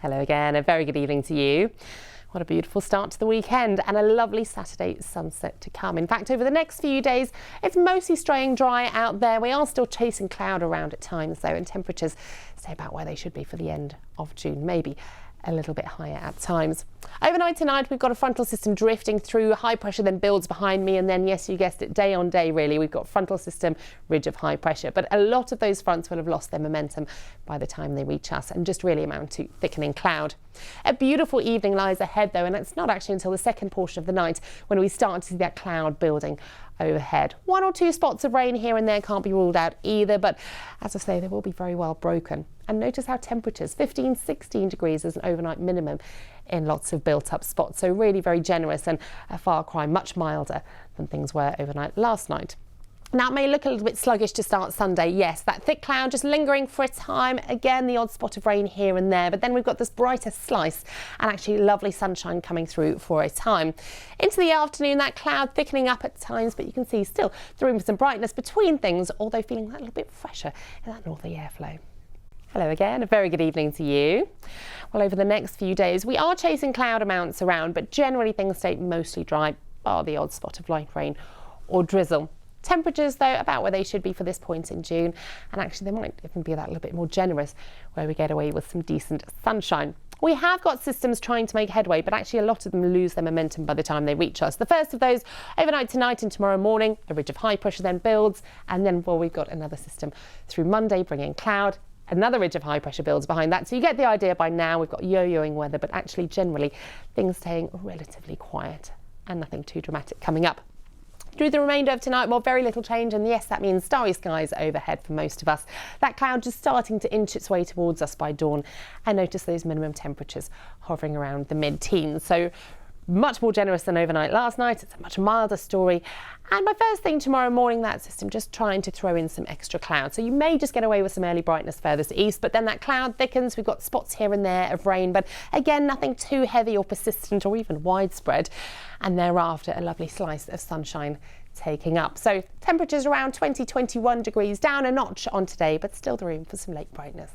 Hello again, a very good evening to you. What a beautiful start to the weekend and a lovely Saturday sunset to come. In fact, over the next few days, it's mostly staying dry out there. We are still chasing cloud around at times though, and temperatures stay about where they should be for the end of June, maybe a little bit higher at times. Overnight tonight, we've got a frontal system drifting through. High pressure then builds behind me, and then, yes, you guessed it, day on day really, we've got frontal system, ridge of high pressure. But a lot of those fronts will have lost their momentum by the time they reach us and just really amount to thickening cloud. A beautiful evening lies ahead though, and it's not actually until the second portion of the night when we start to see that cloud building overhead. One or two spots of rain here and there can't be ruled out either, but as I say, they will be very well broken. And notice how temperatures, 15-16 degrees as an overnight minimum in lots of built up spots. So really very generous and a far cry much milder than things were overnight last night. Now, it may look a little bit sluggish to start Sunday. Yes, that thick cloud just lingering for a time. Again, the odd spot of rain here and there, but then we've got this brighter slice and actually lovely sunshine coming through for a time. Into the afternoon, that cloud thickening up at times, but you can see still the room for some brightness between things, although feeling that little bit fresher in that northerly airflow. Hello again, a very good evening to you. Well, over the next few days, we are chasing cloud amounts around, but generally things stay mostly dry, bar the odd spot of light rain or drizzle. Temperatures, though, about where they should be for this point in June, and actually they might even be that little bit more generous where we get away with some decent sunshine. We have got systems trying to make headway, but actually a lot of them lose their momentum by the time they reach us. The first of those overnight tonight and tomorrow morning, a ridge of high pressure then builds, and then, well, we've got another system through Monday bringing cloud. Another ridge of high pressure builds behind that. So you get the idea by now. We've got yo-yoing weather, but actually generally things staying relatively quiet and nothing too dramatic coming up. Through the remainder of tonight, well, very little change, and yes, that means starry skies overhead for most of us. That cloud just starting to inch its way towards us by dawn, and notice those minimum temperatures hovering around the mid-teens. So much more generous than overnight last night. It's a much milder story. And by first thing tomorrow morning, that system just trying to throw in some extra cloud. So you may just get away with some early brightness further to east, but then that cloud thickens. We've got spots here and there of rain, but again, nothing too heavy or persistent or even widespread. And thereafter, a lovely slice of sunshine taking up. So temperatures around 20-21 degrees, down a notch on today, but still the room for some late brightness.